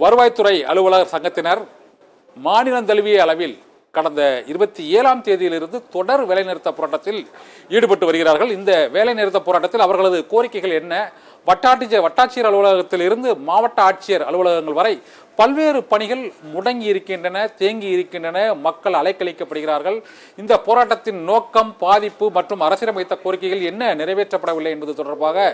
வருவாய்த்துறை அலுவலர் சங்கத்தினர் மாநிலம் தழுவிய அளவில் கடந்த 27ஆம் தேதியிலிருந்து தொடர் வேலைநிறுத்த போராட்டத்தில் ஈடுபட்டு வருகிறார்கள். இந்த வேலைநிறுத்த போராட்டத்தில் அவர்களது கோரிக்கைகள் என்ன? வட்டாட்சியர் அலுவலகத்தில் இருந்து மாவட்ட ஆட்சியர் அலுவலகங்கள் வரை பல்வேறு பணிகள் முடங்கி இருக்கின்றன, தேங்கி இருக்கின்றன, மக்கள் அலைக்கழிக்கப்படுகிறார்கள். இந்த போராட்டத்தின் நோக்கம், பாதிப்பு மற்றும் அரசியலமைத்த கோரிக்கைகள் என்ன நிறைவேற்றப்படவில்லை என்பது தொடர்பாக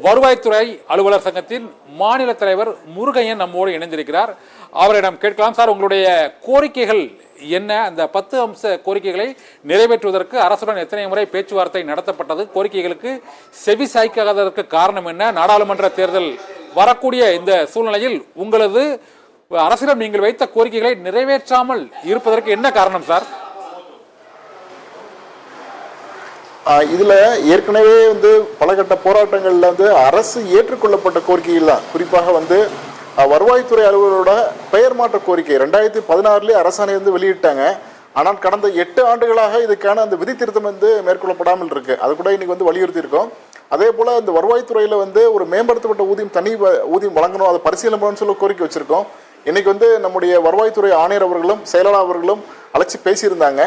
வருவாய்த்துறை அலுவலர் சங்கத்தின் மாநில தலைவர் முருகையன் நம்மோடு இணைந்திருக்கிறார். அவரிடம் கேட்கலாம். சார், உங்களுடைய கோரிக்கைகள் என்ன? அந்த 10 அம்ச கோரிக்கைகளை நிறைவேற்றுவதற்கு அரசுடன் எத்தனை முறை பேச்சுவார்த்தை நடத்தப்பட்டது? கோரிக்கைகளுக்கு செவி சாய்க்காததற்கு காரணம் என்ன? நாடாளுமன்ற தேர்தல் வரக்கூடிய இந்த சூழ்நிலையில் உங்களது அரசிடம் நீங்கள் வைத்த கோரிக்கைகளை நிறைவேற்றாமல் இருப்பதற்கு என்ன காரணம் சார்? இதுல ஏற்கனவே பல கட்ட போராட்டங்கள்ல அரசு ஏற்றுக்கொள்ளப்பட்ட கோரிக்கைகள் தான். குறிப்பாக வருவாய்த்துறை அலுவலரோட பெயர் மாற்ற கோரிக்கை 2016 அரசாணை வெளியிட்டாங்க. ஆனால் கடந்த 8 ஆண்டுகளாக இதுக்கான அந்த விதி திருத்தம் மேற்கொள்ளப்படாமல் இருக்கு. அது கூட இன்னைக்கு வலியுறுத்தி இருக்கோம். அதே போல இந்த வருவாய்த்துறையில ஒரு மேம்படுத்தப்பட்ட ஊதியம், தனி ஊதியம் வழங்கணும், அதை பரிசீலனை சொல்ல கோரிக்கை வச்சிருக்கோம். இன்னைக்கு நம்முடைய வருவாய்த்துறை ஆணையர் அவர்களும் செயலாளர் அவர்களும் அழைச்சி பேசியிருந்தாங்க.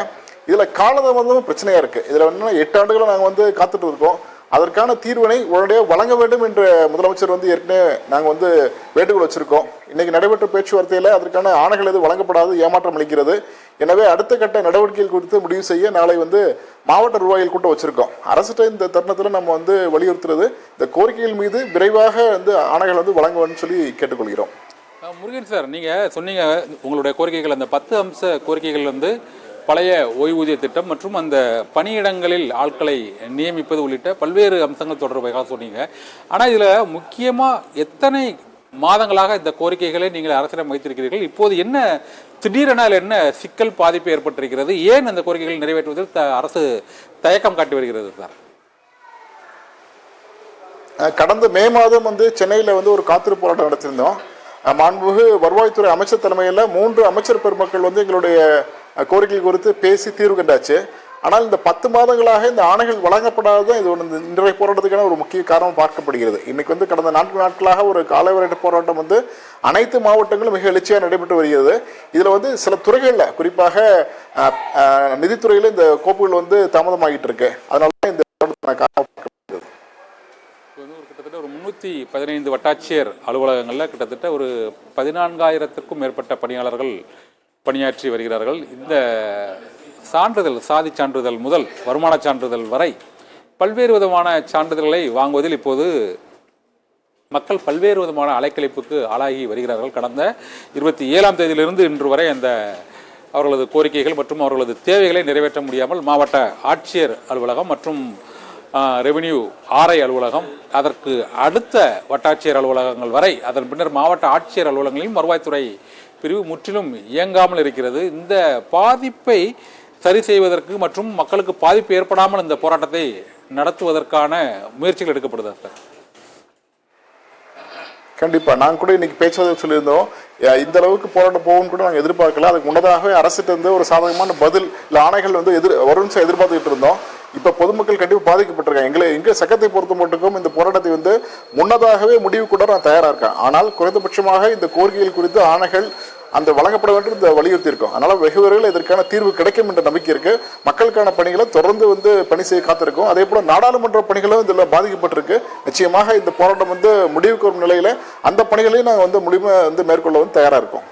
இதுல காலதாமதமும் பிரச்சனையா இருக்கு. இதுல 8 ஆண்டுகளை நாங்க காத்துட்டு இருக்கோம். அதற்கான தீர்வினை உடனடியாக வழங்க வேண்டும் என்ற முதலமைச்சர் ஏற்கனவே நாங்க வேண்டுகோள் வச்சிருக்கோம். இன்னைக்கு நடைபெற்ற பேச்சுவார்த்தையில அதற்கான ஆணைகள் எதுவும் வழங்கப்படாது, ஏமாற்றம் அளிக்கிறது. எனவே அடுத்த கட்ட நடவடிக்கைகள் குறித்து முடிவு செய்ய நாளை மாவட்ட நிர்வாகிகள் கூட்டம் வச்சிருக்கோம். அரசுகிட்ட இந்த தருணத்தில் நம்ம வலியுறுத்துறது, இந்த கோரிக்கைகள் மீது விரைவாக ஆணைகள் வழங்க வேண்டும் சொல்லி கேட்டுக்கொள்கிறோம். முருகன் சார், நீங்க சொன்னீங்க உங்களுடைய கோரிக்கைகள், அந்த 10 அம்ச கோரிக்கைகள் பழைய ஓய்வூதிய திட்டம் மற்றும் அந்த பணியிடங்களில் ஆட்களை நியமிப்பது உள்ளிட்ட பல்வேறு அம்சங்கள் தொடர்பாக சொன்னீங்க. ஆனால் இதில் முக்கியமாக எத்தனை மாதங்களாக இந்த கோரிக்கைகளை நீங்கள் அரசிடம் வைத்திருக்கிறீர்கள்? இப்போது என்ன திடீரென என்ன சிக்கல், பாதிப்பு ஏற்பட்டிருக்கிறது? ஏன் அந்த கோரிக்கைகளை நிறைவேற்றுவதில் அரசு தயக்கம் காட்டி வருகிறது சார்? கடந்த மே மாதம் சென்னையில் ஒரு காத்திருப்பு போராட்டம் நடத்தியிருந்தோம். மாண்புமிகு வருவாய்த்துறை அமைச்சர் தலைமையில் 3 அமைச்சர் பெருமக்கள் எங்களுடைய கோரிக்கைகள் குறித்து பேசி தீர்வு கண்டாச்சு. ஆனால் இந்த 10 மாதங்களாக இந்த ஆணைகள் வழங்கப்படாததான் இது இன்றைய போராட்டத்துக்கான ஒரு முக்கிய காரணம் பார்க்கப்படுகிறது. இன்னைக்கு கடந்த 4 நாட்களாக ஒரு காலை போராட்டம் அனைத்து மாவட்டங்களும் மிக எழுச்சியாக நடைபெற்று வருகிறது. இதுல சில துறைகள்ல, குறிப்பாக நிதித்துறையில இந்த கோப்புகள் தாமதமாகிட்டு இருக்கு. அதனால இந்த கிட்டத்தட்ட ஒரு 315 வட்டாட்சியர் அலுவலகங்கள்ல கிட்டத்தட்ட ஒரு 14,000க்கும் மேற்பட்ட பணியாளர்கள் பணியாற்றி வருகிறார்கள். இந்த சான்றிதழ், சாதி சான்றிதழ் முதல் வருமான சான்றிதழ் வரை பல்வேறு விதமான சான்றிதழ்களை வாங்குவதில் இப்போது மக்கள் பல்வேறு விதமான அலைக்கழிப்புக்கு ஆளாகி வருகிறார்கள். கடந்த 27ஆம் தேதியிலிருந்து இன்று வரை அந்த அவர்களது கோரிக்கைகள் மற்றும் அவர்களது தேவைகளை நிறைவேற்ற முடியாமல் மாவட்ட ஆட்சியர் அலுவலகம் மற்றும் ரெவென்யூ ஆர்ஐ அலுவலகம், அதற்கு அடுத்த வட்டாட்சியர் அலுவலகங்கள் வரை, அதன் பின்னர் மாவட்ட ஆட்சியர் அலுவலகங்களிலும் வருவாய்த்துறை பிரிவு முற்றிலும் இயங்காமல் இருக்கிறது. இந்த பாதிப்பை சரி செய்வதற்கு மற்றும் மக்களுக்கு பாதிப்பு ஏற்படாமல் இந்த போராட்டத்தை நடத்துவதற்கான முயற்சிகள் எடுக்கப்படுதா சார்? கண்டிப்பா. நாங்கள் கூட இன்னைக்கு பேச்சுவார்த்தை சொல்லியிருந்தோம். இந்த அளவுக்கு போராட்டம் போகும் கூட நாங்கள் எதிர்பார்க்கல. அதுக்கு முன்னதாகவே அரசுட்டு ஒரு சாதகமான பதில் இல்லை ஆணைகள் வரும்னு எதிர்பார்த்துக்கிட்டு இருந்தோம். இப்ப பொதுமக்கள் கண்டிப்பா பாதிக்கப்பட்டிருக்காங்க. எங்க சக்கத்தை பொறுத்த மட்டுக்கும் இந்த போராட்டத்தை முன்னதாகவே முடிவு கூட நான் தயாரா இருக்கேன். ஆனால் குறைந்தபட்சமாக இந்த கோரிக்கைகள் குறித்து ஆணைகள் வழங்கப்பட வேண்டும் இந்த வலியுறுத்தி இருக்கும். அதனால வெகு விரைவில் இதற்கான தீர்வு கிடைக்கும் என்ற நம்பிக்கை இருக்கு. மக்களுக்கான பணிகளை தொடர்ந்து பணி செய்ய காத்திருக்கும். அதே போல நாடாளுமன்ற பணிகளும் இதில் பாதிக்கப்பட்டிருக்கு. நிச்சயமாக இந்த போராட்டம் முடிவுக்கு வரும் நிலையில அந்த பணிகளையும் நாங்கள் முழுமையாக மேற்கொள்ளவும் தயாரா இருக்கோம்.